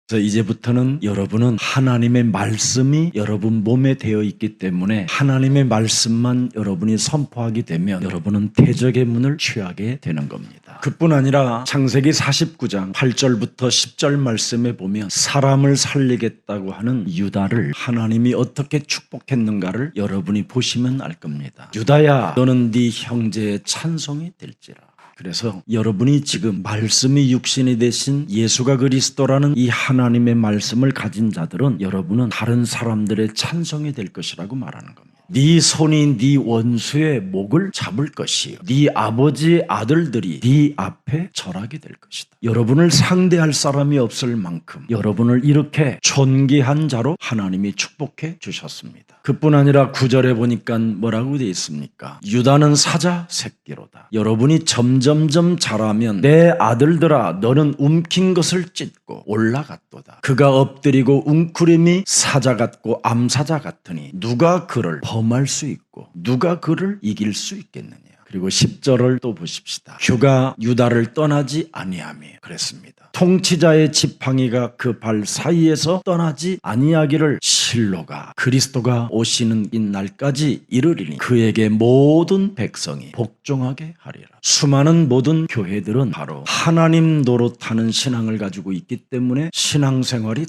그래서 이제부터는 여러분은 하나님의 말씀이 여러분 몸에 되어 있기 때문에 하나님의 말씀만 여러분이 선포하게 되면 여러분은 대적의 문을 취하게 되는 겁니다. 그뿐 아니라 창세기 49장 8절부터 10절 말씀에 보면 사람을 살리겠다고 하는 유다를 하나님이 어떻게 축복했는가를 여러분이 보시면 알 겁니다. 유다야, 너는 네 형제의 찬송이 될지라. 그래서 여러분이 지금 말씀이 육신이 되신 예수가 그리스도라는 이 하나님의 말씀을 가진 자들은 여러분은 다른 사람들의 찬송이 될 것이라고 말하는 겁니다. 네 손이 네 원수의 목을 잡을 것이요, 네 아버지의 아들들이 네 앞에 절하게 될 것이다. 여러분을 상대할 사람이 없을 만큼 여러분을 이렇게 존귀한 자로 하나님이 축복해 주셨습니다. 그뿐 아니라 9절에 보니까 뭐라고 되어 있습니까? 유다는 사자 새끼로다. 여러분이 점점점 자라면 내 아들들아 너는 움킨 것을 찢고 올라갔도다. 그가 엎드리고 웅크림이 사자 같고 암사자 같으니 누가 그를 범할 수 있고 누가 그를 이길 수 있겠느냐. 그리고 10절을 또 보십시다. 그가 유다를 떠나지 아니하며 그랬습니다. 통치자의 지팡이가 그 발 사이에서 떠나지 아니하기를 실로가 그리스도가 오시는 이 날까지 이르리니 그에게 모든 백성이 복종하게 하리라. 수많은 모든 교회들은 바로 하나님 노릇하는 신앙을 가지고 있기 때문에 신앙생활이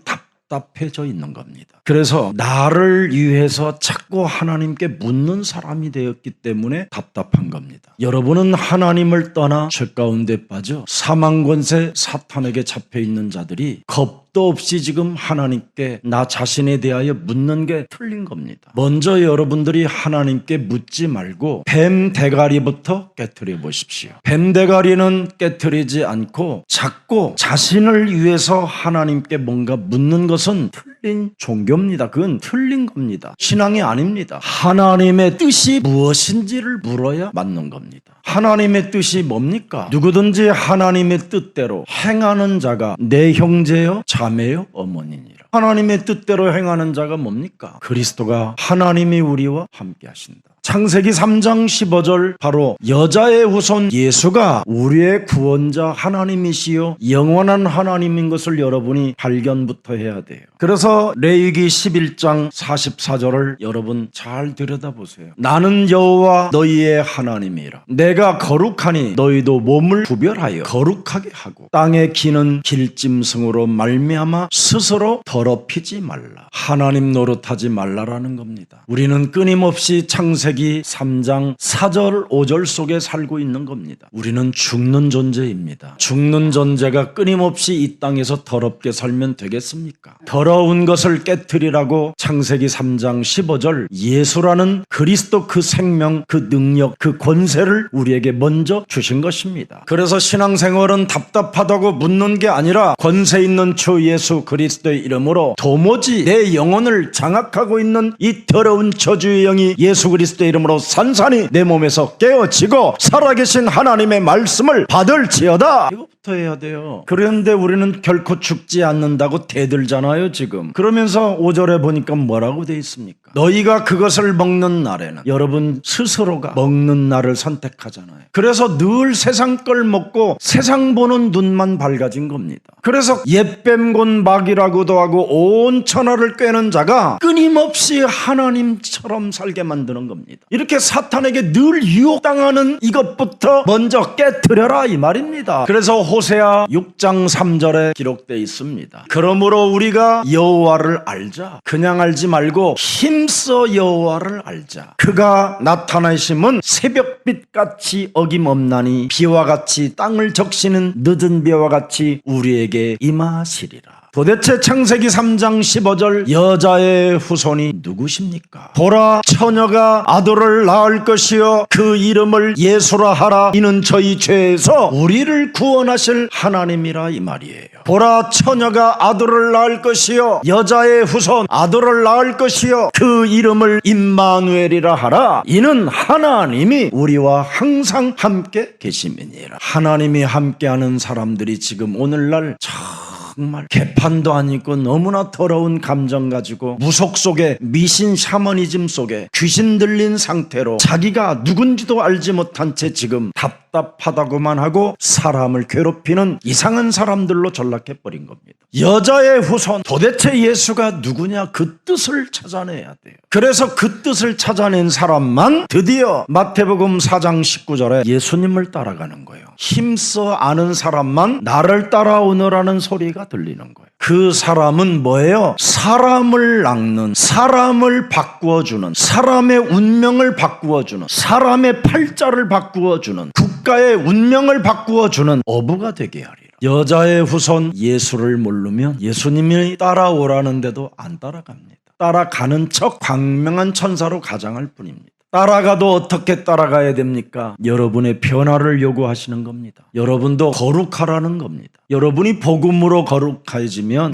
답답해져 있는 겁니다. 그래서 나를 위해서 자꾸 하나님께 묻는 사람이 되었기 때문에 답답한 겁니다. 여러분은 하나님을 떠나 죄 가운데 빠져 사망 권세 사탄에게 잡혀 있는 자들이 겁도 없이 지금 하나님께 나 자신에 대하여 묻는 게 틀린 겁니다. 먼저 여러분들이 하나님께 묻지 말고 뱀 대가리부터 깨트려 보십시오. 뱀 대가리는 깨트리지 않고 자꾸 자신을 위해서 하나님께 뭔가 묻는 것은 틀린 종교입니다. 그건 틀린 겁니다. 신앙이 아닙니다. 하나님의 뜻이 무엇인지를 물어야 맞는 겁니다. 하나님의 뜻이 뭡니까? 누구든지 하나님의 뜻대로 행하는 자가 내 형제요 자매요 어머니니라. 하나님의 뜻대로 행하는 자가 뭡니까? 그리스도가 하나님이 우리와 함께 하신다. 창세기 3장 15절 바로 여자의 후손 예수가 우리의 구원자 하나님이시요 영원한 하나님인 것을 여러분이 발견부터 해야 돼요. 그래서 레위기 11장 44절을 여러분 잘 들여다보세요. 나는 여호와 너희의 하나님이라. 내가 거룩하니 너희도 몸을 구별하여 거룩하게 하고 땅에 기는 길짐승으로 말미암아 스스로 더럽히지 말라. 하나님 노릇하지 말라라는 겁니다. 우리는 끊임없이 창세기 3장 4절 5절 속에 살고 있는 겁니다. 우리는 죽는 존재입니다. 죽는 존재가 끊임없이 이 땅에서 더럽게 살면 되겠습니까? 더러운 것을 깨트리라고 창세기 3장 15절 예수라는 그리스도 그 생명, 그 능력, 그 권세를 우리에게 먼저 주신 것입니다. 그래서 신앙생활은 답답하다고 묻는 게 아니라 권세 있는 주 예수 그리스도의 이름으로 도무지 내 영혼을 장악하고 있는 이 더러운 저주의 영이 예수 그리스도의 이름으로 산산이 내 몸에서 깨어지고 살아계신 하나님의 말씀을 받을지어다. 이것부터 해야 돼요. 그런데 우리는 결코 죽지 않는다고 대들잖아요 지금. 그러면서 5절에 보니까 뭐라고 돼 있습니까? 너희가 그것을 먹는 날에는 여러분 스스로가 먹는 날을 선택하잖아요. 그래서 늘 세상 걸 먹고 세상 보는 눈만 밝아진 겁니다. 그래서 옛뱀곤 막이라고도 하고 온 천하를 꿰는 자가 끊임없이 하나님처럼 살게 만드는 겁니다. 이렇게 사탄에게 늘 유혹당하는 이것부터 먼저 깨트려라 이 말입니다. 그래서 호세아 6장 3절에 기록되어 있습니다. 그러므로 우리가 여호와를 알자. 그냥 알지 말고 힘써 여호와를 알자. 그가 나타나심은 새벽빛같이 어김없나니 비와 같이 땅을 적시는 늦은 비와 같이 우리에게 임하시리라. 도대체 창세기 3장 15절 여자의 후손이 누구십니까? 보라 처녀가 아들을 낳을 것이요 그 이름을 예수라 하라. 이는 저희 죄에서 우리를 구원하실 하나님이라 이 말이에요. 보라 처녀가 아들을 낳을 것이요 여자의 후손 아들을 낳을 것이요 그 이름을 임마누엘이라 하라. 이는 하나님이 우리와 항상 함께 계심이니라. 하나님이 함께하는 사람들이 지금 오늘날 정말 개판도 아니고 너무나 더러운 감정 가지고 무속 속에 미신 샤머니즘 속에 귀신 들린 상태로 자기가 누군지도 알지 못한 채 지금 답답하다고만 하고 사람을 괴롭히는 이상한 사람들로 전락해버린 겁니다. 여자의 후손, 도대체 예수가 누구냐? 그 뜻을 찾아내야 돼요. 그래서 그 뜻을 찾아낸 사람만 드디어 마태복음 4장 19절에 예수님을 따라가는 거예요. 힘써 아는 사람만 나를 따라오너라는 소리가 들리는 거예요. 그 사람은 뭐예요? 사람을 낚는, 사람을 바꾸어주는, 사람의 운명을 바꾸어주는, 사람의 팔자를 바꾸어주는, 국가의 운명을 바꾸어주는 어부가 되게 하리라. 여자의 후손 예수를 모르면 예수님이 따라오라는데도 안 따라갑니다. 따라가는 척 광명한 천사로 가장할 뿐입니다. 따라가도 어떻게 따라가야 됩니까? 여러분의 변화를 요구하시는 겁니다. 여러분도 거룩하라는 겁니다. 여러분이 복음으로 거룩해지면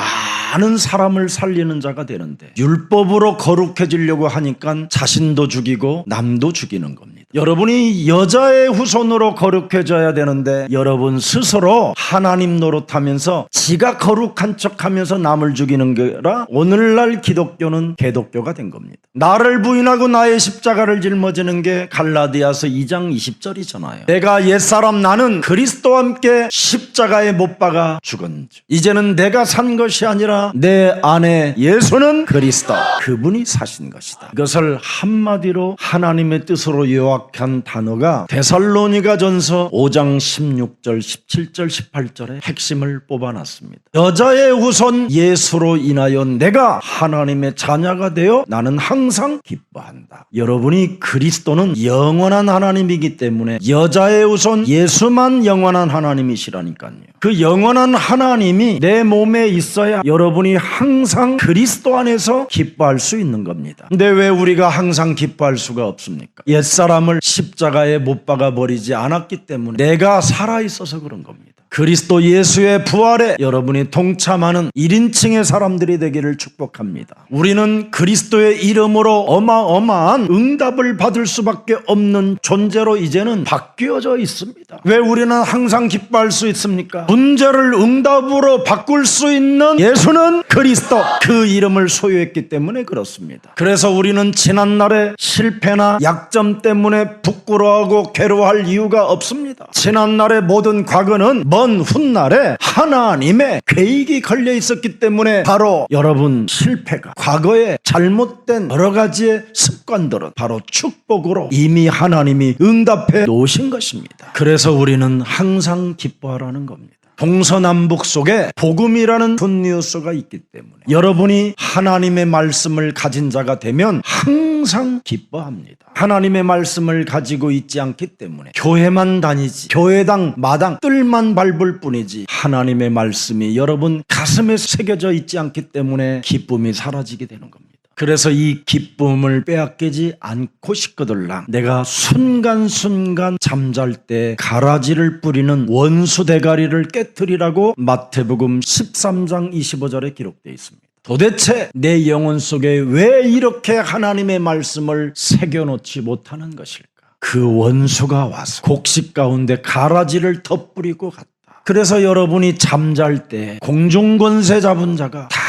많은 사람을 살리는 자가 되는데 율법으로 거룩해지려고 하니까 자신도 죽이고 남도 죽이는 겁니다. 여러분이 여자의 후손으로 거룩해져야 되는데 여러분 스스로 하나님 노릇하면서 지가 거룩한 척하면서 남을 죽이는 거라 오늘날 기독교는 개독교가 된 겁니다. 나를 부인하고 나의 십자가를 짊어지는 게 갈라디아서 2장 20절이잖아요. 내가 옛사람 나는 그리스도와 함께 십자가에 못 박아 죽은 줄 이제는 내가 산 것이 아니라 내 안에 예수는 그리스도 그분이 사신 것이다. 이것을 한마디로 하나님의 뜻으로 요약한 단어가 데살로니가전서 5장 16절 17절 18절의 핵심을 뽑아놨습니다. 여자의 후손 예수로 인하여 내가 하나님의 자녀가 되어 나는 항상 기뻐한다. 여러분이 그리스도는 영원한 하나님이기 때문에 여자의 후손 예수만 영원한 하나님이시라니까요. 그 영원한 하나님이 내 몸에 있어야 여러분이 항상 그리스도 안에서 기뻐할 수 있는 겁니다. 근데 왜 우리가 항상 기뻐할 수가 없습니까? 옛사람을 십자가에 못 박아 버리지 않았기 때문에 내가 살아있어서 그런 겁니다. 그리스도 예수의 부활에 여러분이 동참하는 1인칭의 사람들이 되기를 축복합니다. 우리는 그리스도의 이름으로 어마어마한 응답을 받을 수밖에 없는 존재로 이제는 바뀌어져 있습니다. 왜 우리는 항상 기뻐할 수 있습니까? 문제를 응답으로 바꿀 수 있는 예수는 그리스도 그 이름을 소유했기 때문에 그렇습니다. 그래서 우리는 지난날의 실패나 약점 때문에 부끄러워하고 괴로워할 이유가 없습니다. 지난날의 모든 과거는 먼 훗날에 하나님의 계획이 걸려 있었기 때문에 바로 여러분 실패가 과거에 잘못된 여러 가지의 습관들은 바로 축복으로 이미 하나님이 응답해 놓으신 것입니다. 그래서 우리는 항상 기뻐하라는 겁니다. 동서남북 속에 복음이라는 굿뉴스가 있기 때문에 여러분이 하나님의 말씀을 가진 자가 되면 항상 기뻐합니다. 하나님의 말씀을 가지고 있지 않기 때문에 교회만 다니지 교회당 마당 뜰만 밟을 뿐이지 하나님의 말씀이 여러분 가슴에 새겨져 있지 않기 때문에 기쁨이 사라지게 되는 겁니다. 그래서 이 기쁨을 빼앗기지 않고 싶거들랑 내가 순간순간 잠잘 때 가라지를 뿌리는 원수 대가리를 깨트리라고 마태복음 13장 25절에 기록되어 있습니다. 도대체 내 영혼 속에 왜 이렇게 하나님의 말씀을 새겨놓지 못하는 것일까? 그 원수가 와서 곡식 가운데 가라지를 덧뿌리고 갔다. 그래서 여러분이 잠잘 때 공중권세 잡은 자가 다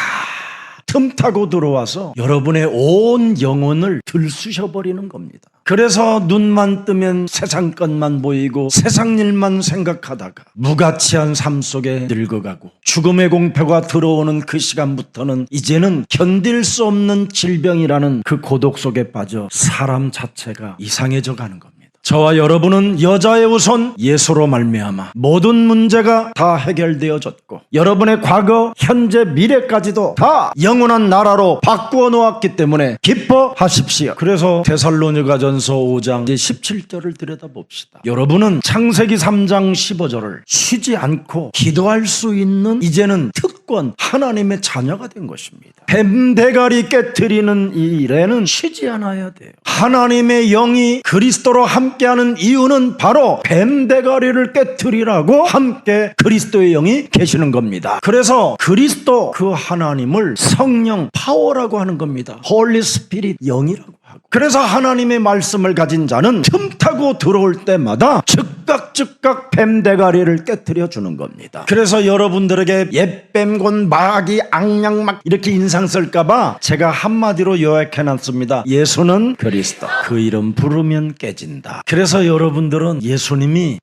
틈타고 들어와서 여러분의 온 영혼을 들쑤셔버리는 겁니다. 그래서 눈만 뜨면 세상 것만 보이고 세상 일만 생각하다가 무가치한 삶 속에 늙어가고 죽음의 공포가 들어오는 그 시간부터는 이제는 견딜 수 없는 질병이라는 그 고독 속에 빠져 사람 자체가 이상해져 가는 겁니다. 저와 여러분은 여자의 후손 예수로 말미암아 모든 문제가 다 해결되어졌고 여러분의 과거, 현재, 미래까지도 다 영원한 나라로 바꾸어 놓았기 때문에 기뻐하십시오. 그래서 데살로니가전서 5장 17절을 들여다봅시다. 여러분은 창세기 3장 15절을 쉬지 않고 기도할 수 있는 이제는 특권 하나님의 자녀가 된 것입니다. 뱀 대가리 깨트리는 이 일에는 쉬지 않아야 돼요. 하나님의 영이 그리스도로 함께하는 이유는 바로 뱀 대가리를 깨트리라고 함께 그리스도의 영이 계시는 겁니다. 그래서 그리스도 그 하나님을 성령 파워라고 하는 겁니다. 홀리 스피릿 영이라고 하고. 그래서 하나님의 말씀을 가진 자는 틈타고 들어올 때마다 즉각 뱀 대가리를 깨트려 주는 겁니다. 그래서 여러분들에게 옛뱀곤 마귀 악령 막 이렇게 인상 쓸까봐 제가 한마디로 요약해놨습니다. 예수는 그리스도 그 이름 부르면 깨진다. 그래서 여러분들은 예수님이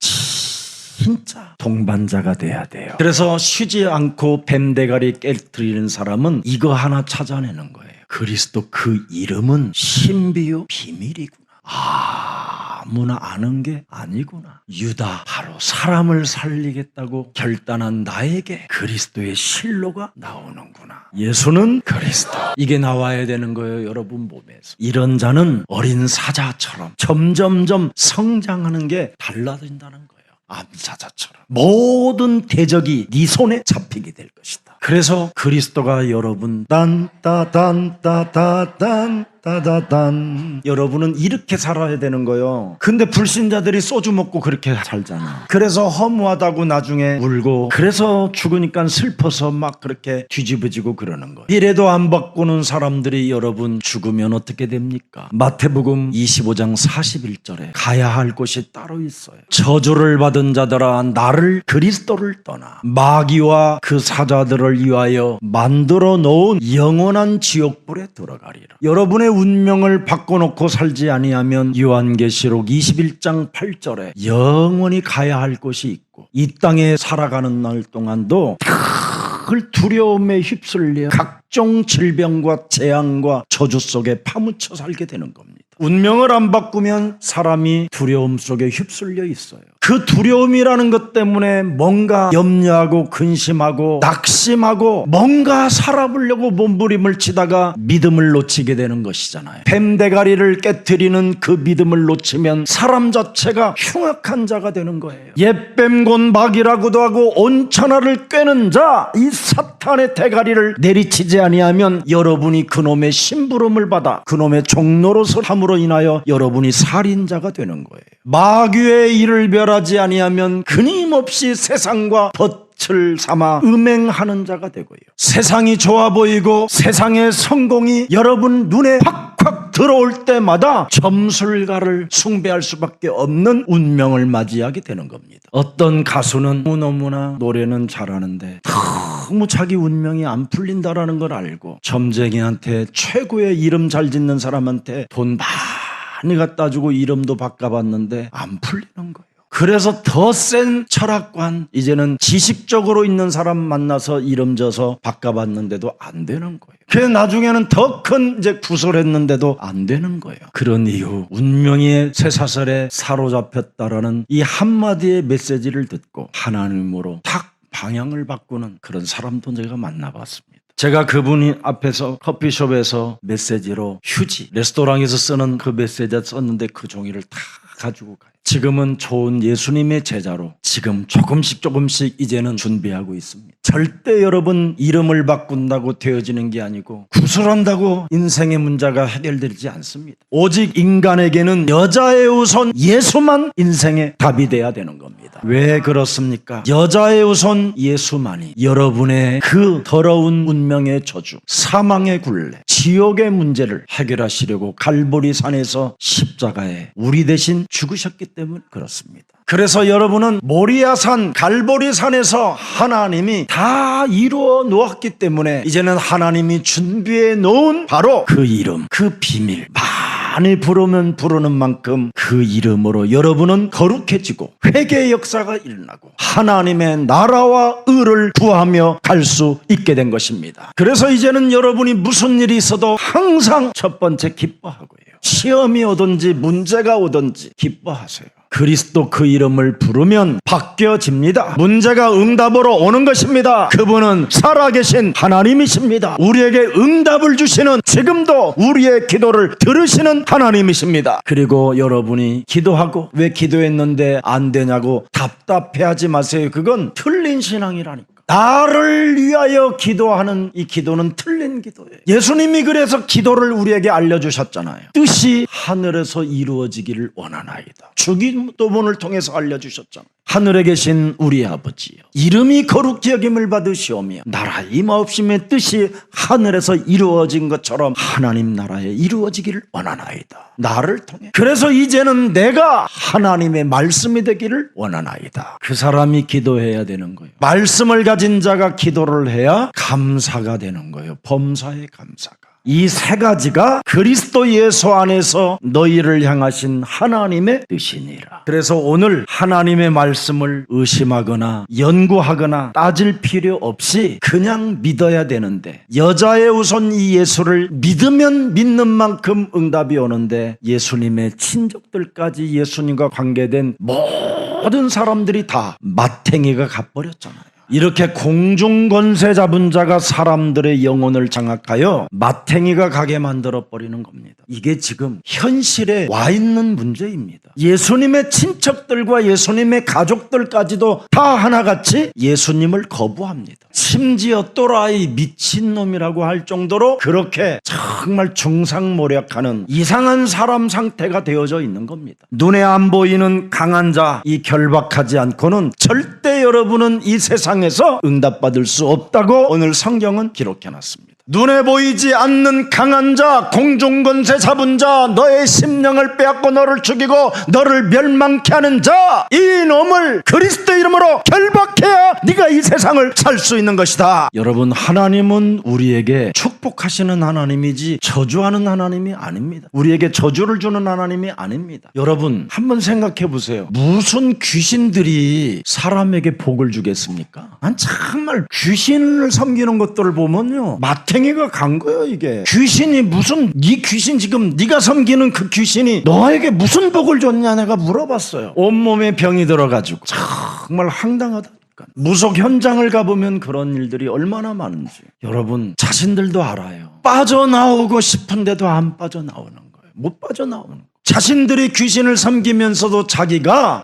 진짜 동반자가 돼야 돼요. 그래서 쉬지 않고 뱀대가리 깨뜨리는 사람은 이거 하나 찾아내는 거예요. 그리스도 그 이름은 신비요 비밀이구나. 아무나 아는 게 아니구나. 유다, 바로 사람을 살리겠다고 결단한 나에게 그리스도의 실로가 나오는구나. 예수는 그리스도. 이게 나와야 되는 거예요, 여러분 몸에서. 이런 자는 어린 사자처럼 점점점 성장하는 게 달라진다는 거예요. 암사자처럼. 모든 대적이 네 손에 잡히게 될 것이다. 그래서 그리스도가 여러분 딴따단따다단 따다단. 여러분은 이렇게 살아야 되는 거예요. 근데 불신자들이 소주 먹고 그렇게 살잖아. 그래서 허무하다고 나중에 울고, 그래서 죽으니까 슬퍼서 막 그렇게 뒤집어지고 그러는 거예요. 이래도 안 바꾸는 사람들이 여러분 죽으면 어떻게 됩니까? 마태복음 25장 41절에 가야 할 곳이 따로 있어요. 저주를 받은 자들아, 나를 그리스도를 떠나 마귀와 그 사자들을 위하여 만들어 놓은 영원한 지옥불에 들어가리라. 여러분의 운명을 바꿔놓고 살지 아니하면 요한계시록 21장 8절에 영원히 가야 할 곳이 있고, 이 땅에 살아가는 날 동안도 그 두려움에 휩쓸려 각종 질병과 재앙과 저주 속에 파묻혀 살게 되는 겁니다. 운명을 안 바꾸면 사람이 두려움 속에 휩쓸려 있어요. 그 두려움이라는 것 때문에 뭔가 염려하고 근심하고 낙심하고 뭔가 살아보려고 몸부림을 치다가 믿음을 놓치게 되는 것이잖아요. 뱀대가리를 깨트리는 그 믿음을 놓치면 사람 자체가 흉악한 자가 되는 거예요. 옛뱀곤 마귀라고도 하고 온천하를 꿰는 자, 이 사탄의 대가리를 내리치지 아니하면 여러분이 그놈의 심부름을 받아 그놈의 종노릇을 함으로 인하여 여러분이 살인자가 되는 거예요. 마귀의 일을 멸하지 아니하면 끊임없이 세상과 덫을 삼아 음행하는 자가 되고요. 세상이 좋아 보이고 세상의 성공이 여러분 눈에 팍팍 들어올 때마다 점술가를 숭배할 수밖에 없는 운명을 맞이하게 되는 겁니다. 어떤 가수는 너무나 노래는 잘하는데 너무 자기 운명이 안 풀린다라는 걸 알고 점쟁이한테, 최고의 이름 잘 짓는 사람한테 돈 많이 갖다 주고 이름도 바꿔봤는데 안 풀리는 거예요. 그래서 더 센 철학관, 이제는 지식적으로 있는 사람 만나서 이름 져서 바꿔봤는데도 안 되는 거예요. 그래서 나중에는 더 큰 이제 구설했는데도 안 되는 거예요. 그런 이유, 운명의 쇠사슬에 사로잡혔다라는 이 한마디의 메시지를 듣고 하나님으로 탁 방향을 바꾸는 그런 사람도 제가 만나봤습니다. 제가 그분이 앞에서 커피숍에서 메시지로 휴지, 레스토랑에서 쓰는 그 메시지 썼는데 그 종이를 다 가지고 가요. 지금은 좋은 예수님의 제자로 지금 조금씩 이제는 준비하고 있습니다. 절대 여러분 이름을 바꾼다고 되어지는 게 아니고 구슬한다고 인생의 문제가 해결되지 않습니다. 오직 인간에게는 여자의 우선 예수만 인생의 답이 돼야 되는 겁니다. 왜 그렇습니까? 여자의 우선 예수만이 여러분의 그 더러운 운명의 저주, 사망의 굴레, 지옥의 문제를 해결하시려고 갈보리 산에서 십자가에 우리 대신 죽으셨기 때문에 그렇습니다. 그래서 여러분은 모리아산, 갈보리산에서 하나님이 다 이루어 놓았기 때문에 이제는 하나님이 준비해 놓은 바로 그 이름, 그 비밀, 많이 부르면 부르는 만큼 그 이름으로 여러분은 거룩해지고 회개의 역사가 일어나고 하나님의 나라와 의를 구하며 갈 수 있게 된 것입니다. 그래서 이제는 여러분이 무슨 일이 있어도 항상 첫 번째 기뻐하고요. 시험이 오든지 문제가 오든지 기뻐하세요. 그리스도 그 이름을 부르면 바뀌어집니다. 문제가 응답으로 오는 것입니다. 그분은 살아계신 하나님이십니다. 우리에게 응답을 주시는, 지금도 우리의 기도를 들으시는 하나님이십니다. 그리고 여러분이 기도하고 왜 기도했는데 안 되냐고 답답해하지 마세요. 그건 틀린 신앙이라니까. 나를 위하여 기도하는 이 기도는 틀린 기도예요. 예수님이 그래서 기도를 우리에게 알려주셨잖아요. 뜻이 하늘에서 이루어지기를 원하나이다. 주기도문을 통해서 알려주셨잖아요. 하늘에 계신 우리 아버지여, 이름이 거룩히 여김을 받으시오며 나라 임하옵심의 뜻이 하늘에서 이루어진 것처럼 하나님 나라에 이루어지기를 원하나이다. 나를 통해. 그래서 이제는 내가 하나님의 말씀이 되기를 원하나이다. 그 사람이 기도해야 되는 거예요. 말씀을 가진 자가 기도를 해야 감사가 되는 거예요. 범사의 감사가. 이 세 가지가 그리스도 예수 안에서 너희를 향하신 하나님의 뜻이니라. 그래서 오늘 하나님의 말씀을 의심하거나 연구하거나 따질 필요 없이 그냥 믿어야 되는데, 여자의 우선 이 예수를 믿으면 믿는 만큼 응답이 오는데, 예수님의 친족들까지 예수님과 관계된 모든 사람들이 다 마탱이가 가버렸잖아요. 이렇게 공중권세 잡은 자가 사람들의 영혼을 장악하여 마탱이가 가게 만들어버리는 겁니다. 이게 지금 현실에 와 있는 문제입니다. 예수님의 친척들과 예수님의 가족들까지도 다 하나같이 예수님을 거부합니다. 심지어 또라이 미친놈이라고 할 정도로 그렇게 정말 중상모략하는 이상한 사람 상태가 되어져 있는 겁니다. 눈에 안 보이는 강한 자, 이 결박하지 않고는 절대 여러분은 이 세상에서 응답받을 수 없다고 오늘 성경은 기록해놨습니다. 눈에 보이지 않는 강한 자, 공중권세 잡은 자, 너의 심령을 빼앗고 너를 죽이고 너를 멸망케 하는 자, 이 놈을 그리스도 이름으로 결박해야 네가 이 세상을 살 수 있는 것이다. 여러분, 하나님은 우리에게 축복하시는 하나님이지 저주하는 하나님이 아닙니다. 우리에게 저주를 주는 하나님이 아닙니다. 여러분, 한번 생각해 보세요. 무슨 귀신들이 사람에게 복을 주겠습니까? 난 정말 귀신을 섬기는 것들을 보면요, 마탱이가 간 거예요. 이게 귀신이 무슨, 이 귀신 지금 네가 섬기는 그 귀신이 너에게 무슨 복을 줬냐 내가 물어봤어요. 온몸에 병이 들어가지고 정말 황당하다. 무속 현장을 가보면 그런 일들이 얼마나 많은지 여러분 자신들도 알아요. 빠져나오고 싶은데도 안 빠져나오는 거예요. 못 빠져나오는 거예요. 자신들이 귀신을 섬기면서도 자기가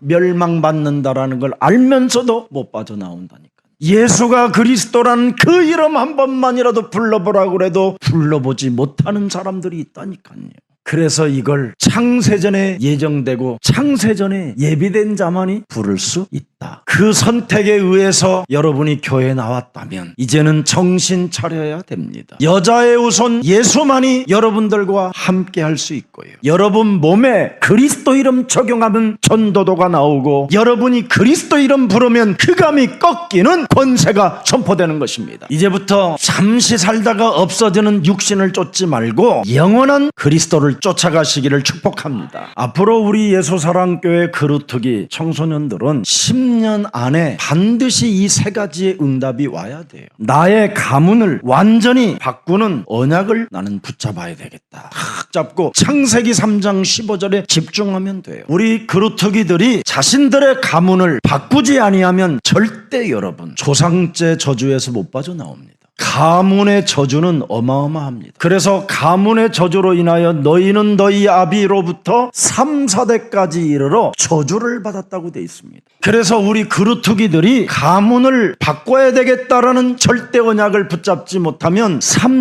멸망받는다라는 걸 알면서도 못 빠져나온다니까. 예수가 그리스도라는 그 이름 한 번만이라도 불러보라고 그래도 불러보지 못하는 사람들이 있다니까요. 그래서 이걸 창세전에 예정되고 창세전에 예비된 자만이 부를 수 있다. 그 선택에 의해서 여러분이 교회에 나왔다면 이제는 정신 차려야 됩니다. 여자의 우선 예수만이 여러분들과 함께 할 수 있고요. 여러분 몸에 그리스도 이름 적용하면 전도도가 나오고, 여러분이 그리스도 이름 부르면 흑암이 꺾이는 권세가 선포되는 것입니다. 이제부터 잠시 살다가 없어지는 육신을 쫓지 말고 영원한 그리스도를 쫓아가시기를 축복합니다. 앞으로 우리 예수사랑교회 그루터기 청소년들은 10년 안에 반드시 이 세 가지의 응답이 와야 돼요. 나의 가문을 완전히 바꾸는 언약을 나는 붙잡아야 되겠다. 탁 잡고 창세기 3장 15절에 집중하면 돼요. 우리 그루터기들이 자신들의 가문을 바꾸지 아니하면 절대 여러분 조상제 저주에서 못 빠져나옵니다. 가문의 저주는 어마어마합니다. 그래서 가문의 저주로 인하여 너희는 너희 아비로부터 3, 4대까지 이르러 저주를 받았다고 되어 있습니다. 그래서 우리 그루터기들이 가문을 바꿔야 되겠다라는 절대 언약을 붙잡지 못하면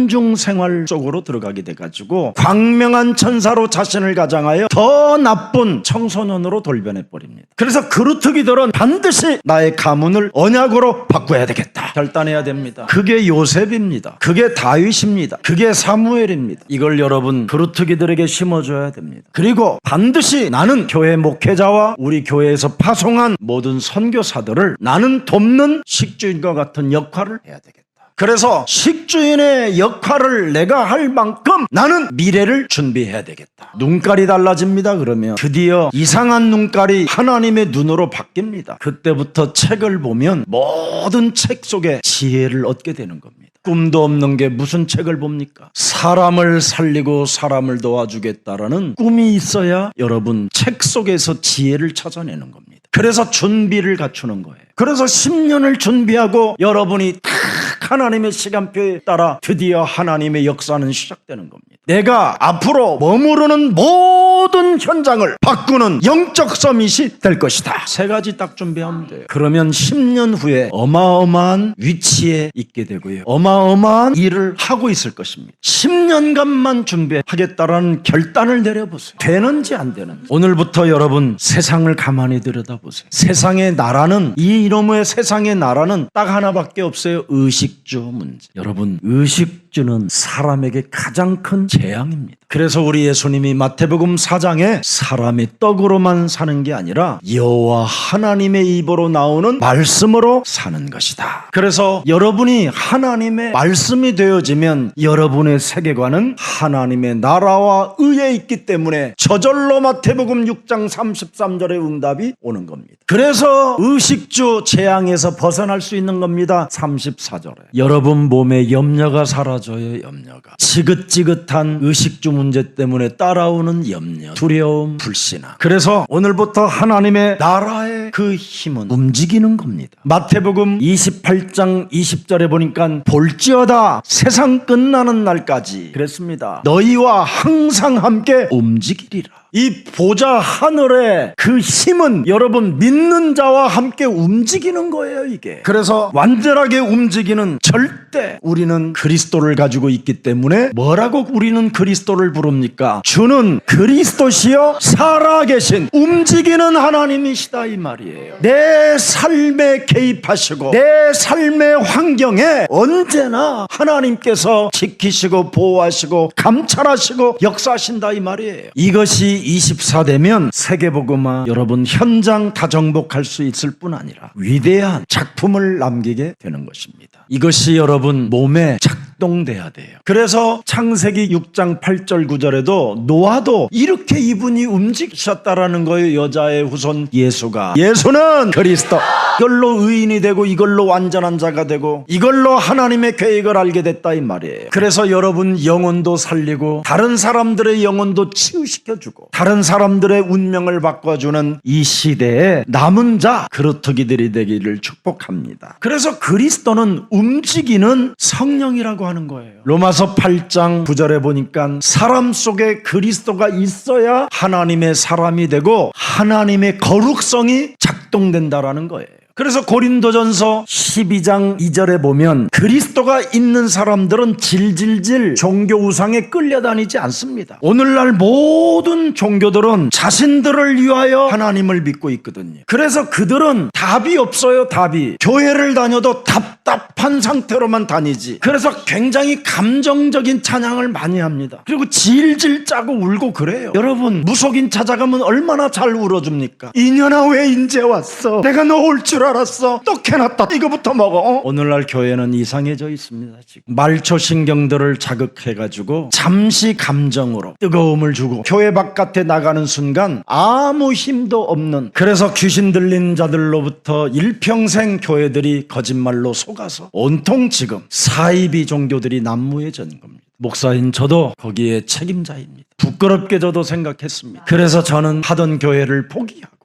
삼중생활 쪽으로 들어가게 돼가지고 광명한 천사로 자신을 가장하여 더 나쁜 청소년으로 돌변해버립니다. 그래서 그루터기들은 반드시 나의 가문을 언약으로 바꿔야 되겠다 결단해야 됩니다. 그게 요셉입니다. 그게 다윗입니다. 그게 사무엘입니다. 이걸 여러분 그루터기들에게 심어줘야 됩니다. 그리고 반드시 나는 교회 목회자와 우리 교회에서 파송한 모든 선교사들을 나는 돕는 식주인과 같은 역할을 해야 되겠다. 그래서 식주인의 역할을 내가 할 만큼 나는 미래를 준비해야 되겠다. 눈깔이 달라집니다. 그러면 드디어 이상한 눈깔이 하나님의 눈으로 바뀝니다. 그때부터 책을 보면 모든 책 속에 지혜를 얻게 되는 겁니다. 꿈도 없는 게 무슨 책을 봅니까? 사람을 살리고 사람을 도와주겠다라는 꿈이 있어야 여러분 책 속에서 지혜를 찾아내는 겁니다. 그래서 준비를 갖추는 거예요. 그래서 10년을 준비하고 여러분이 딱 하나님의 시간표에 따라 드디어 하나님의 역사는 시작되는 겁니다. 내가 앞으로 머무르는 모든 현장을 바꾸는 영적 서밋이 될 것이다. 세 가지 딱 준비하면 돼요. 그러면 10년 후에 어마어마한 위치에 있게 되고요. 어마어마한 일을 하고 있을 것입니다. 10년간만 준비하겠다라는 결단을 내려보세요. 되는지 안 되는지. 오늘부터 여러분 세상을 가만히 들여다보세요. 세상의 나라는, 이 이놈의 세상의 나라는 딱 하나밖에 없어요. 의식주 문제. 여러분 의식 의식주는 사람에게 가장 큰 재앙입니다. 그래서 우리 예수님이 마태복음 4장에 사람의 떡으로만 사는 게 아니라 여호와 하나님의 입으로 나오는 말씀으로 사는 것이다. 그래서 여러분이 하나님의 말씀이 되어지면 여러분의 세계관은 하나님의 나라와 의에 있기 때문에 저절로 마태복음 6장 33절의 응답이 오는 겁니다. 그래서 의식주 재앙에서 벗어날 수 있는 겁니다. 34절에 여러분 몸에 염려가 사라져요. 염려가 지긋지긋한 의식주 문제 때문에 따라오는 염려, 두려움, 불신앙. 그래서 오늘부터 하나님의 나라의 그 힘은 움직이는 겁니다. 마태복음 28장 20절에 보니까 볼지어다 세상 끝나는 날까지 그랬습니다. 너희와 항상 함께 움직이리라. 이 보좌 하늘의 그 힘은 여러분 믿는 자와 함께 움직이는 거예요, 이게. 그래서 완전하게 움직이는 절대 우리는 그리스도를 가지고 있기 때문에 뭐라고 우리는 그리스도를 부릅니까? 주는 그리스도시여 살아계신 움직이는 하나님이시다 이 말이에요. 내 삶에 개입하시고 내 삶의 환경에 언제나 하나님께서 지키시고 보호하시고 감찰하시고 역사하신다 이 말이에요. 이것이 24되면 세계복음화 여러분 현장 다정복할 수 있을 뿐 아니라 위대한 작품을 남기게 되는 것입니다. 이것이 여러분 몸에 작동돼야 돼요. 그래서 창세기 6장 8절 9절에도 노아도 이렇게 이분이 움직이셨다라는 거예요. 여자의 후손 예수는 그리스도. 이걸로 의인이 되고 이걸로 완전한 자가 되고 이걸로 하나님의 계획을 알게 됐다 이 말이에요. 그래서 여러분 영혼도 살리고 다른 사람들의 영혼도 치유시켜주고 다른 사람들의 운명을 바꿔주는 이 시대에 남은 자 그루터기들이 되기를 축복합니다. 그래서 그리스도는 움직이는 성령이라고 하는 거예요. 로마서 8장 9절에 보니까 사람 속에 그리스도가 있어야 하나님의 사람이 되고 하나님의 거룩성이 작동된다라는 거예요. 그래서 고린도전서 12장 2절에 보면 그리스도가 있는 사람들은 질질질 종교 우상에 끌려다니지 않습니다. 오늘날 모든 종교들은 자신들을 위하여 하나님을 믿고 있거든요. 그래서 그들은 답이 없어요. 답이. 교회를 다녀도 답답한 상태로만 다니지. 그래서 굉장히 감정적인 찬양을 많이 합니다. 그리고 질질 짜고 울고 그래요. 여러분 무속인 찾아가면 얼마나 잘 울어줍니까? 이년아 왜 인제 왔어? 내가 너 올 줄 알았어. 또 캐놨다. 이거부터 먹어. 오늘날 교회는 이상해져 있습니다. 지금 말초 신경들을 자극해가지고 잠시 감정으로 뜨거움을 주고 교회 바깥에 나가는 순간 아무 힘도 없는, 그래서 귀신 들린 자들로부터 일평생 교회들이 거짓말로 속아서 온통 지금 사이비 종교들이 난무해진 겁니다. 목사인 저도 거기에 책임자입니다. 부끄럽게 저도 생각했습니다. 그래서 저는 하던 교회를 포기하고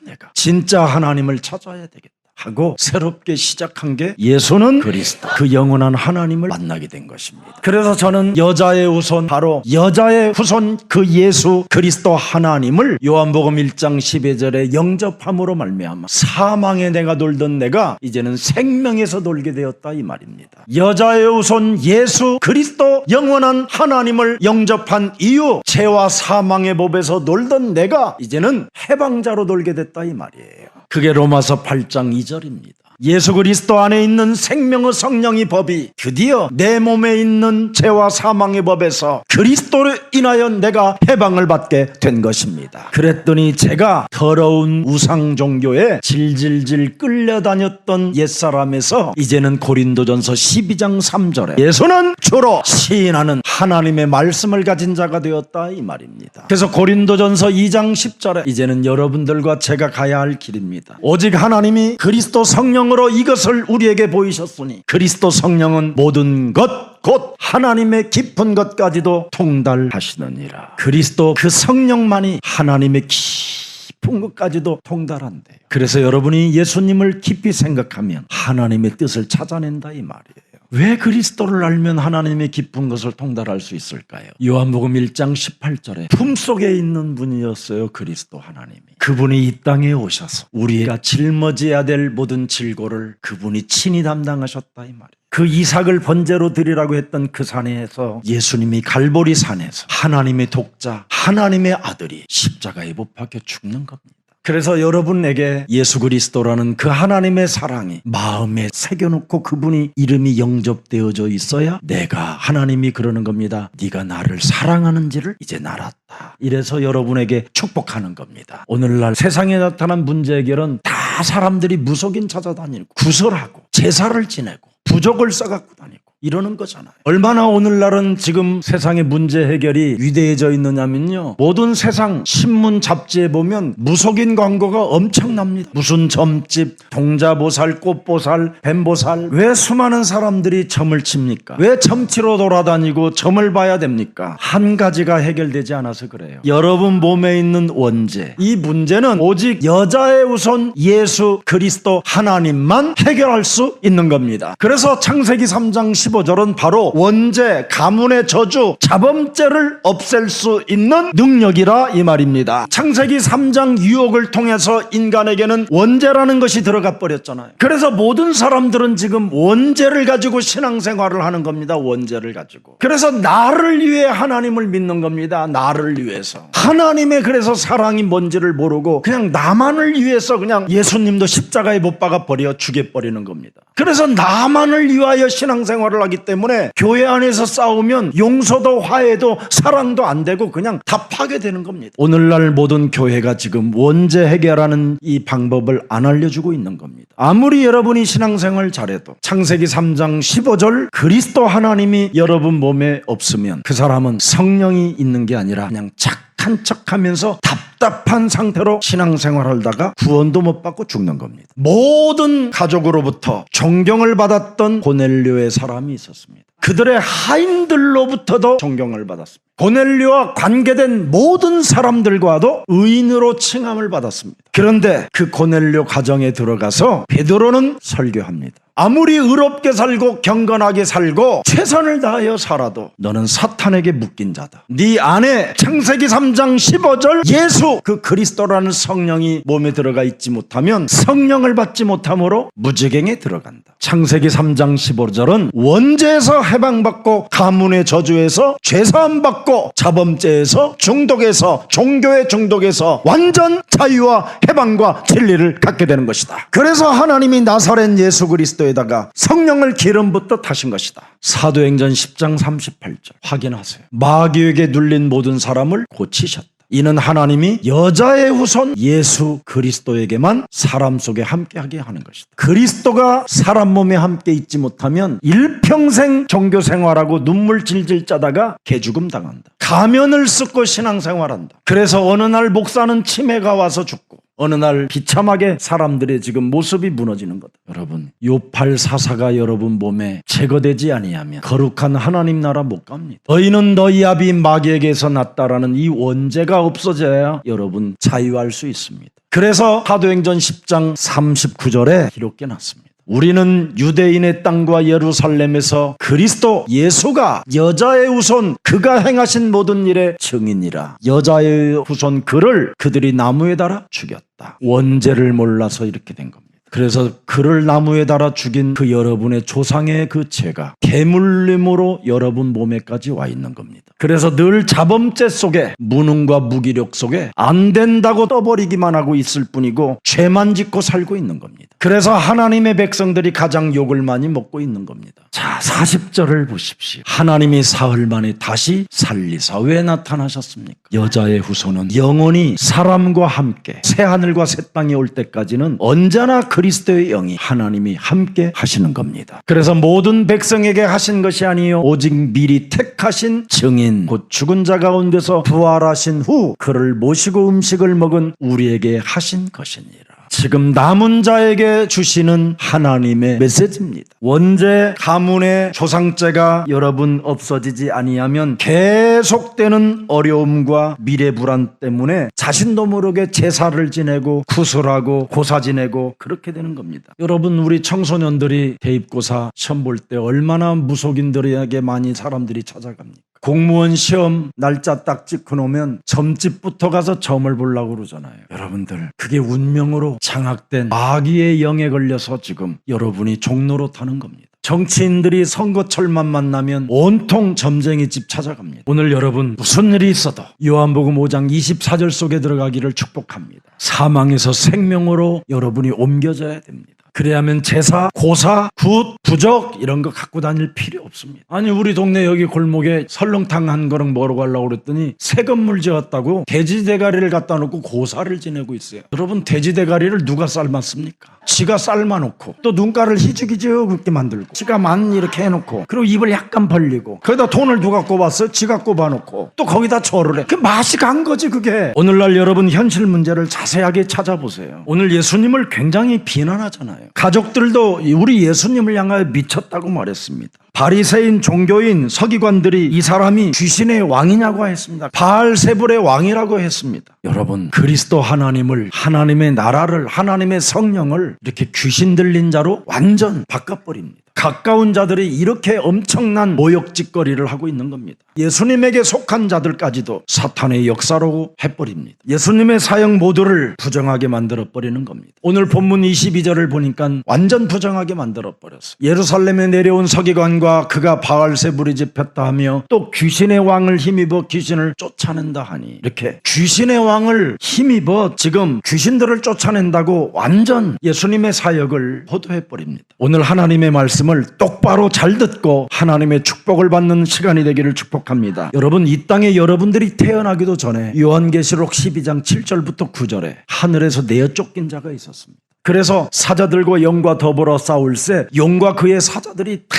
내가 진짜 하나님을 찾아야 되겠다 하고 새롭게 시작한 게 예수는 그리스도, 그 영원한 하나님을 만나게 된 것입니다. 그래서 저는 여자의 후손, 바로 여자의 후손 그 예수 그리스도 하나님을 요한복음 1장 12절에 영접함으로 말미암아 사망에 내가 놀던 내가 이제는 생명에서 놀게 되었다 이 말입니다. 여자의 후손 예수 그리스도 영원한 하나님을 영접한 이후 죄와 사망의 법에서 놀던 내가 이제는 해방자로 놀게 됐다 이 말이에요. 그게 로마서 8장 2절입니다. 예수 그리스도 안에 있는 생명의 성령의 법이 드디어 내 몸에 있는 죄와 사망의 법에서 그리스도로 인하여 내가 해방을 받게 된 것입니다. 그랬더니 제가 더러운 우상 종교에 질질질 끌려다녔던 옛사람에서 이제는 고린도전서 12장 3절에 예수는 주로 시인하는 하나님의 말씀을 가진 자가 되었다 이 말입니다. 그래서 고린도전서 2장 10절에 이제는 여러분들과 제가 가야 할 길입니다. 오직 하나님이 그리스도 성령 으로 이것을 우리에게 보이셨으니 그리스도 성령은 모든 것 곧 하나님의 깊은 것까지도 통달하시느니라. 그리스도 그 성령만이 하나님의 깊은 것까지도 통달한대요. 그래서 여러분이 예수님을 깊이 생각하면 하나님의 뜻을 찾아낸다 이 말이에요. 왜 그리스도를 알면 하나님의 깊은 것을 통달할 수 있을까요? 요한복음 1장 18절에 품속에 있는 분이었어요. 그리스도 하나님이. 그분이 이 땅에 오셔서 우리가 짊어져야 될 모든 질고를 그분이 친히 담당하셨다 이 말이에요. 그 이삭을 번제로 드리라고 했던 그 산에서 예수님이 갈보리 산에서 하나님의 독자 하나님의 아들이 십자가에 못 박혀 죽는 겁니다. 그래서 여러분에게 예수 그리스도라는 그 하나님의 사랑이 마음에 새겨놓고 그분이 이름이 영접되어져 있어야 내가 하나님이 그러는 겁니다. 네가 나를 사랑하는지를 이제 알았다. 이래서 여러분에게 축복하는 겁니다. 오늘날 세상에 나타난 문제 해결은 다 사람들이 무속인 찾아다니고 구설하고 제사를 지내고 부적을 써갖고 다니고 이러는 거잖아요. 얼마나 오늘날은 지금 세상의 문제 해결이 위대해져 있느냐면요, 모든 세상 신문 잡지에 보면 무속인 광고가 엄청납니다. 무슨 점집, 동자보살, 꽃보살, 뱀보살. 왜 수많은 사람들이 점을 칩니까? 왜 점치러 돌아다니고 점을 봐야 됩니까? 한 가지가 해결되지 않아서 그래요. 여러분 몸에 있는 원죄, 이 문제는 오직 여자의 우선 예수 그리스도 하나님만 해결할 수 있는 겁니다. 그래서 창세기 3장 15절은 바로 원죄, 가문의 저주, 자범죄를 없앨 수 있는 능력이라 이 말입니다. 창세기 3장 유혹을 통해서 인간에게는 원죄라는 것이 들어가 버렸잖아요. 그래서 모든 사람들은 지금 원죄를 가지고 신앙생활을 하는 겁니다. 원죄를 가지고. 그래서 나를 위해 하나님을 믿는 겁니다. 나를 위해서. 하나님의 그래서 사랑이 뭔지를 모르고 그냥 나만을 위해서 그냥 예수님도 십자가에 못 박아 버려 죽여버리는 겁니다. 그래서 나만을 위하여 신앙생활을 하기 때문에 교회 안에서 싸우면 용서도 화해도 사랑도 안 되고 그냥 다 파괴되는 겁니다. 오늘날 모든 교회가 지금 원죄 해결하는 이 방법을 안 알려주고 있는 겁니다. 아무리 여러분이 신앙생활 잘해도 창세기 3장 15절 그리스도 하나님이 여러분 몸에 없으면 그 사람은 성령이 있는 게 아니라 그냥 착한 척하면서 답답한 상태로 신앙생활하다가 구원도 못 받고 죽는 겁니다. 모든 가족으로부터 존경을 받았던 고넬료의 사람이 있었습니다. 그들의 하인들로부터도 존경을 받았습니다. 고넬료와 관계된 모든 사람들과도 의인으로 칭함을 받았습니다. 그런데 그 고넬료 가정에 들어가서 베드로는 설교합니다. 아무리 의롭게 살고 경건하게 살고 최선을 다하여 살아도 너는 사탄에게 묶인 자다. 네 안에 창세기 3장 15절 예수 그 그리스도라는 성령이 몸에 들어가 있지 못하면 성령을 받지 못함으로 무지갱에 들어간다. 창세기 3장 15절은 원죄에서 해방받고 가문의 저주에서 죄사함 받고 자범죄에서 중독에서 종교의 중독에서 완전 자유와 해방과 진리를 갖게 되는 것이다. 그래서 하나님이 나사렛 예수 그리스도에다가 성령을 기름 붓듯 하신 것이다. 사도행전 10장 38절 확인하세요. 마귀에게 눌린 모든 사람을 고치셨다. 이는 하나님이 여자의 후손 예수 그리스도에게만 사람 속에 함께하게 하는 것이다. 그리스도가 사람 몸에 함께 있지 못하면 일평생 종교생활하고 눈물 질질 짜다가 개죽음 당한다. 가면을 쓰고 신앙생활한다. 그래서 어느 날 목사는 치매가 와서 죽고 어느 날 비참하게 사람들의 지금 모습이 무너지는 것. 여러분, 요팔 사사가 여러분 몸에 제거되지 아니하면 거룩한 하나님 나라 못 갑니다. 너희는 너희 아비 마귀에게서 났다라는 이 원죄가 없어져야 여러분 자유할 수 있습니다. 그래서 사도행전 10장 39절에 기록해 놨습니다. 우리는 유대인의 땅과 예루살렘에서 그리스도 예수가 여자의 후손 그가 행하신 모든 일의 증인이라. 여자의 후손 그를 그들이 나무에 달아 죽였다. 원죄를 몰라서 이렇게 된 겁니다. 그래서 그를 나무에 달아 죽인 그 여러분의 조상의 그 죄가 개물림으로 여러분 몸에까지 와 있는 겁니다. 그래서 늘 자범죄 속에 무능과 무기력 속에 안 된다고 떠버리기만 하고 있을 뿐이고 죄만 짓고 살고 있는 겁니다. 그래서 하나님의 백성들이 가장 욕을 많이 먹고 있는 겁니다. 자, 40절을 보십시오. 하나님이 사흘 만에 다시 살리사 왜 나타나셨습니까? 여자의 후손은 영원히 사람과 함께 새하늘과 새 땅이 올 때까지는 언제나 그리스도의 영이 하나님이 함께 하시는 겁니다. 그래서 모든 백성에게 하신 것이 아니요 오직 미리 택하신 증인 곧 죽은 자 가운데서 부활하신 후 그를 모시고 음식을 먹은 우리에게 하신 것이니라. 지금 남은 자에게 주시는 하나님의 메시지입니다. 원죄, 가문의 조상죄가 여러분 없어지지 아니하면 계속되는 어려움과 미래 불안 때문에 자신도 모르게 제사를 지내고 구슬하고 고사 지내고 그렇게 되는 겁니다. 여러분, 우리 청소년들이 대입고사 시험 볼 때 얼마나 무속인들에게 많이 사람들이 찾아갑니까? 공무원 시험 날짜 딱 찍어놓으면 점집부터 가서 점을 보려고 그러잖아요. 여러분들, 그게 운명으로 장악된 마귀의 영에 걸려서 지금 여러분이 종로로 타는 겁니다. 정치인들이 선거철만 만나면 온통 점쟁이 집 찾아갑니다. 오늘 여러분 무슨 일이 있어도 요한복음 5장 24절 속에 들어가기를 축복합니다. 사망에서 생명으로 여러분이 옮겨져야 됩니다. 그래야면 제사, 고사, 굿, 부적 이런 거 갖고 다닐 필요 없습니다. 아니 우리 동네 여기 골목에 설렁탕 한 그릇 먹으러 가려고 그랬더니 새 건물 지었다고 돼지 대가리를 갖다 놓고 고사를 지내고 있어요. 여러분 돼지 대가리를 누가 삶았습니까? 지가 삶아놓고 또 눈가를 희죽희죽게 만들고 지가 만 이렇게 해놓고 그리고 입을 약간 벌리고 거기다 돈을 누가 꼽았어요? 지가 꼽아놓고 또 거기다 절을 해. 그 맛이 간 거지 그게. 오늘날 여러분 현실 문제를 자세하게 찾아보세요. 오늘 예수님을 굉장히 비난하잖아요. 가족들도 우리 예수님을 향하여 미쳤다고 말했습니다. 바리새인 종교인 서기관들이 이 사람이 귀신의 왕이냐고 했습니다. 바알세불의 왕이라고 했습니다. 여러분 그리스도 하나님을 하나님의 나라를 하나님의 성령을 이렇게 귀신 들린 자로 완전 바꿔버립니다. 가까운 자들이 이렇게 엄청난 모욕짓거리를 하고 있는 겁니다. 예수님에게 속한 자들까지도 사탄의 역사로 해버립니다. 예수님의 사역 모두를 부정하게 만들어버리는 겁니다. 오늘 본문 22절을 보니까 완전 부정하게 만들어버렸어요. 예루살렘에 내려온 서기관과 그가 바알세불이 집혔다 하며 또 귀신의 왕을 힘입어 귀신을 쫓아낸다 하니 이렇게 귀신의 왕을 힘입어 지금 귀신들을 쫓아낸다고 완전 예수님의 사역을 호도해버립니다. 오늘 하나님의 말씀 똑바로 잘 듣고 하나님의 축복을 받는 시간이 되기를 축복합니다. 여러분 이 땅에 여러분들이 태어나기도 전에 요한계시록 12장 7절부터 9절에 하늘에서 내어 쫓긴 자가 있었습니다. 그래서 사자들과 영과 더불어 싸울새 용과 그의 사자들이 다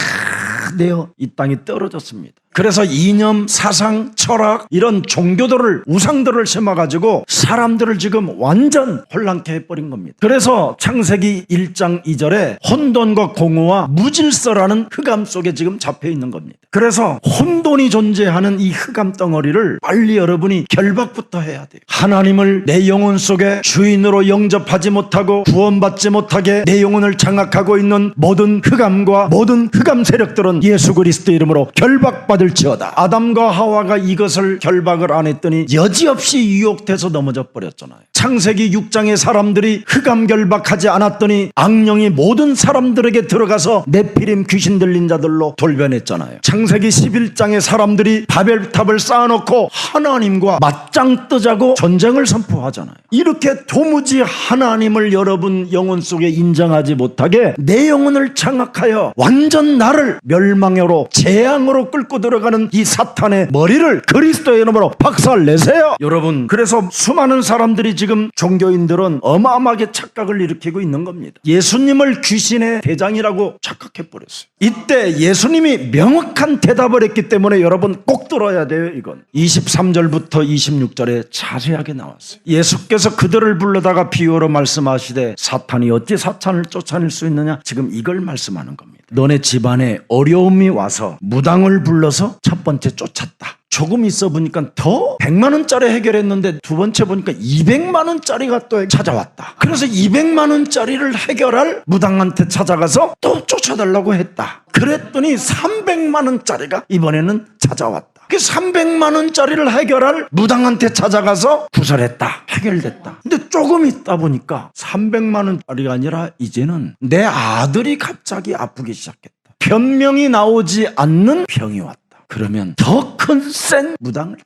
내어 이 땅에 떨어졌습니다. 그래서 이념, 사상, 철학 이런 종교들을 우상들을 심어가지고 사람들을 지금 완전 혼란케 해버린 겁니다. 그래서 창세기 1장 2절에 혼돈과 공허와 무질서라는 흑암 속에 지금 잡혀있는 겁니다. 그래서 혼돈이 존재하는 이 흑암 덩어리를 빨리 여러분이 결박부터 해야 돼요. 하나님을 내 영혼 속에 주인으로 영접하지 못하고 구원받지 못하게 내 영혼을 장악하고 있는 모든 흑암과 모든 흑암 세력들은 예수 그리스도 이름으로 결박받을 지어다. 아담과 하와가 이것을 결박을 안 했더니 여지없이 유혹돼서 넘어져 버렸잖아요. 창세기 6장의 사람들이 흑암 결박하지 않았더니 악령이 모든 사람들에게 들어가서 네피림 귀신 들린 자들로 돌변했잖아요. 창세기 11장의 사람들이 바벨탑을 쌓아놓고 하나님과 맞짱 뜨자고 전쟁을 선포하잖아요. 이렇게 도무지 하나님을 여러분 영혼 속에 인정하지 못하게 내 영혼을 장악하여 완전 나를 멸망으로 재앙으로 끌고 들어가는 이 사탄의 머리를 그리스도의 이름으로 박살내세요. 여러분 그래서 수많은 사람들이 지금 종교인들은 어마어마하게 착각을 일으키고 있는 겁니다. 예수님을 귀신의 대장이라고 착각해버렸어요. 이때 예수님이 명확한 대답을 했기 때문에 여러분 꼭 들어야 돼요. 이건 23절부터 26절에 자세하게 나왔어요. 예수께서 그들을 불러다가 비유로 말씀하시되 사탄이 어찌 사탄을 쫓아낼 수 있느냐, 지금 이걸 말씀하는 겁니다. 너네 집안에 어려움이 와서 무당을 불러서 첫 번째 쫓았다. 조금 있어 보니까 더 100만 원짜리 해결했는데 두 번째 보니까 200만 원짜리가 또 찾아왔다. 그래서 200만 원짜리를 해결할 무당한테 찾아가서 또 쫓아달라고 했다. 그랬더니 300만 원짜리가 이번에는 찾아왔다. 그 300만 원짜리를 해결할 무당한테 찾아가서 구설했다. 해결됐다. 근데 조금 있다 보니까 300만 원짜리가 아니라 이제는 내 아들이 갑자기 아프기 시작했다. 변명이 나오지 않는 병이 왔다. 그러면 더 큰 센 무당을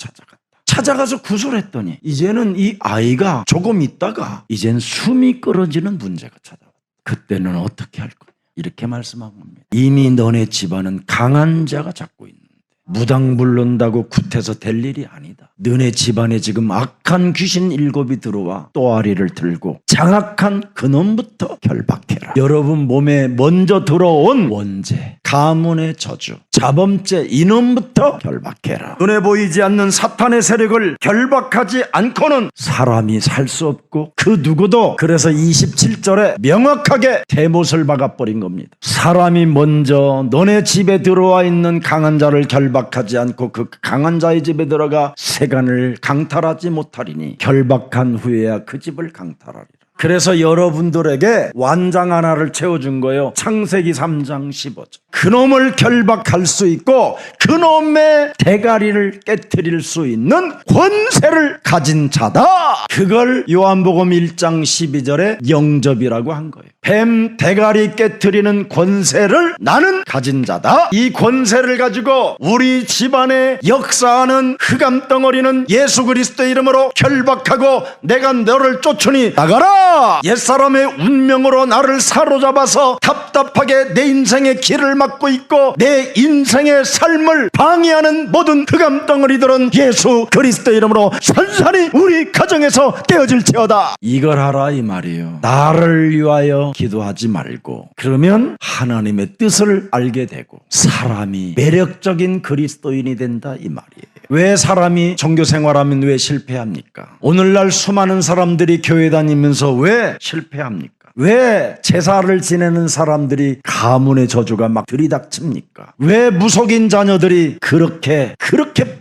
찾아가서 구설했더니 이제는 이 아이가 조금 있다가 이젠 숨이 끊어지는 문제가 찾아왔다. 그때는 어떻게 할 거냐, 이렇게 말씀한 겁니다. 이미 너네 집안은 강한 자가 잡고 있는데 무당 부른다고 굿해서 될 일이 아니다. 너네 집안에 지금 악한 귀신 7이 들어와 또아리를 들고 장악한 그놈부터 결박해라. 여러분 몸에 먼저 들어온 원죄, 가문의 저주, 자범죄 이놈부터 결박해라. 눈에 보이지 않는 사탄의 세력을 결박하지 않고는 사람이 살 수 없고 그 누구도, 그래서 27절에 명확하게 대못을 박아버린 겁니다. 사람이 먼저 너네 집에 들어와 있는 강한 자를 결박하지 않고 그 강한 자의 집에 들어가 세간을 강탈하지 못하리니 결박한 후에야 그 집을 강탈하리라. 그래서 여러분들에게 완장 하나를 채워준 거예요. 창세기 3장 15절. 그놈을 결박할 수 있고 그놈의 대가리를 깨트릴 수 있는 권세를 가진 자다. 그걸 요한복음 1장 12절에 영접이라고 한 거예요. 뱀 대가리 깨트리는 권세를 나는 가진 자다. 이 권세를 가지고 우리 집안에 역사하는 흑암 덩어리는 예수 그리스도의 이름으로 결박하고 내가 너를 쫓으니 나가라. 옛사람의 운명으로 나를 사로잡아서 답답하게 내 인생의 길을 막고 있고 내 인생의 삶을 방해하는 모든 흑암 덩어리들은 예수 그리스도의 이름으로 산산히 우리 가정에서 떼어질지어다. 이걸 하라 이 말이에요. 나를 위하여 기도하지 말고, 그러면 하나님의 뜻을 알게 되고 사람이 매력적인 그리스도인이 된다 이 말이에요. 왜 사람이 종교 생활하면 왜 실패합니까? 오늘날 수많은 사람들이 교회 다니면서 왜 실패합니까? 왜 제사를 지내는 사람들이 가문의 저주가 막 들이닥칩니까? 왜 무속인 자녀들이 그렇게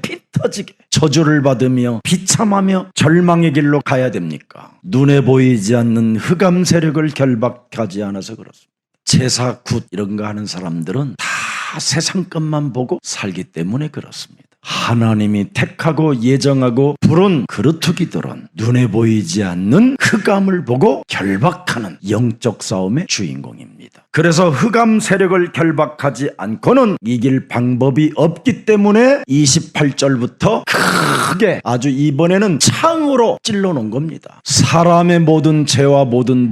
피 터지게 저주를 받으며 비참하며 절망의 길로 가야 됩니까? 눈에 보이지 않는 흑암 세력을 결박하지 않아서 그렇습니다. 제사 굿 이런 거 하는 사람들은 다 세상 것만 보고 살기 때문에 그렇습니다. 하나님이 택하고 예정하고 부른 그루터기들은 눈에 보이지 않는 흑암을 보고 결박하는 영적 싸움의 주인공입니다. 그래서 흑암 세력을 결박하지 않고는 이길 방법이 없기 때문에 28절부터 크게 아주 이번에는 창으로 찔러놓은 겁니다. 사람의 모든 죄와 모든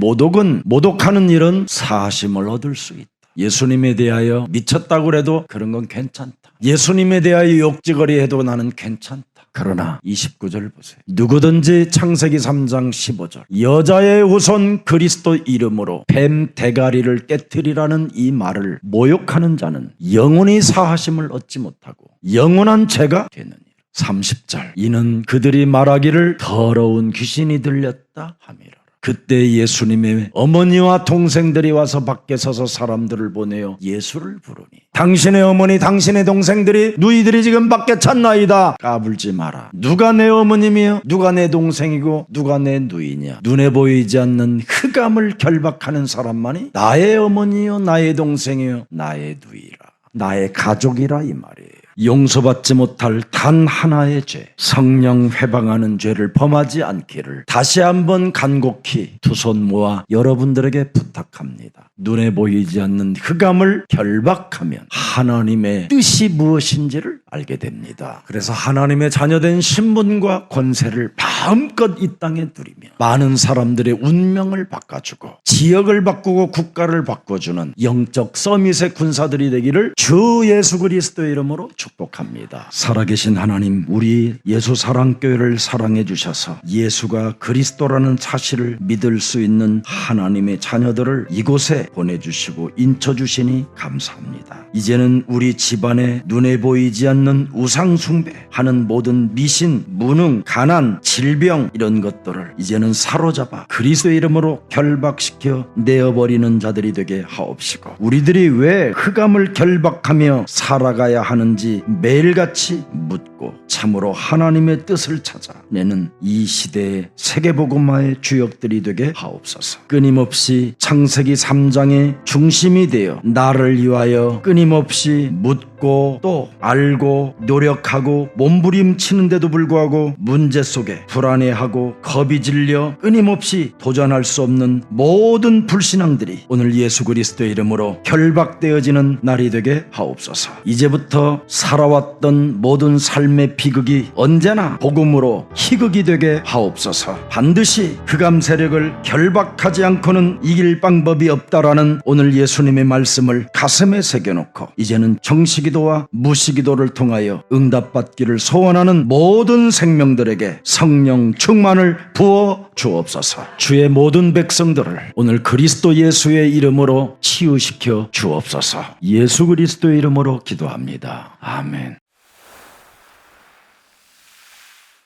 모독하는 일은 사심을 얻을 수 있다. 예수님에 대하여 미쳤다고 해도 그런 건 괜찮다. 예수님에 대하여 욕지거리 해도 나는 괜찮다. 그러나 29절 보세요. 누구든지 창세기 3장 15절 여자의 후손 그리스도 이름으로 뱀 대가리를 깨트리라는 이 말을 모욕하는 자는 영원히 사하심을 얻지 못하고 영원한 죄가 되느니라. 30절 이는 그들이 말하기를 더러운 귀신이 들렸다 함이라. 그때 예수님의 어머니와 동생들이 와서 밖에 서서 사람들을 보내어 예수를 부르니 당신의 어머니 당신의 동생들이 너희들이 지금 밖에 찼나이다. 까불지 마라. 누가 내 어머님이요 누가 내 동생이고 누가 내 누이냐. 눈에 보이지 않는 흑암을 결박하는 사람만이 나의 어머니요 나의 동생이요 나의 누이라 나의 가족이라 이 말이에요. 용서받지 못할 단 하나의 죄, 성령 회방하는 죄를 범하지 않기를 다시 한번 간곡히 두 손 모아 여러분들에게 부탁합니다. 눈에 보이지 않는 흑암을 결박하면 하나님의 뜻이 무엇인지를 알게 됩니다. 그래서 하나님의 자녀된 신분과 권세를 마음껏 이 땅에 누리며 많은 사람들의 운명을 바꿔주고 지역을 바꾸고 국가를 바꿔주는 영적 서밋의 군사들이 되기를 주 예수 그리스도의 이름으로 축복합니다. 살아계신 하나님, 우리 예수 사랑교회를 사랑해 주셔서 예수가 그리스도라는 사실을 믿을 수 있는 하나님의 자녀들을 이곳에 보내주시고 인쳐주시니 감사합니다. 이제는 우리 집안에 눈에 보이지 않는 우상 숭배하는 모든 미신, 무능, 가난, 질병 이런 것들을 이제는 사로잡아 그리스도의 이름으로 결박시켜 내어버리는 자들이 되게 하옵시고 우리들이 왜 흑암을 결박하며 살아가야 하는지 매일같이 묻고 참으로 하나님의 뜻을 찾아내는 이 시대의 세계복음화의 주역들이 되게 하옵소서. 끊임없이 창세기 3장의 중심이 되어 나를 위하여 끊임없이 묻고 또 알고 노력하고 몸부림치는데도 불구하고 문제 속에 불안해하고 겁이 질려 끊임없이 도전할 수 없는 모든 불신앙들이 오늘 예수 그리스도의 이름으로 결박되어지는 날이 되게 하옵소서. 이제부터 살아왔던 모든 삶의 비극이 언제나 복음으로 희극이 되게 하옵소서. 반드시 흑암 세력을 결박하지 않고는 이길 방법이 없다라는 오늘 예수님의 말씀을 가슴에 새겨놓고 이제는 정시기도와 무시기도를 통하여 응답받기를 소원하는 모든 생명들에게 성령 충만을 부어 주옵소서. 주의 모든 백성들을 오늘 그리스도 예수의 이름으로 치유시켜 주옵소서. 예수 그리스도의 이름으로 기도합니다. 아멘.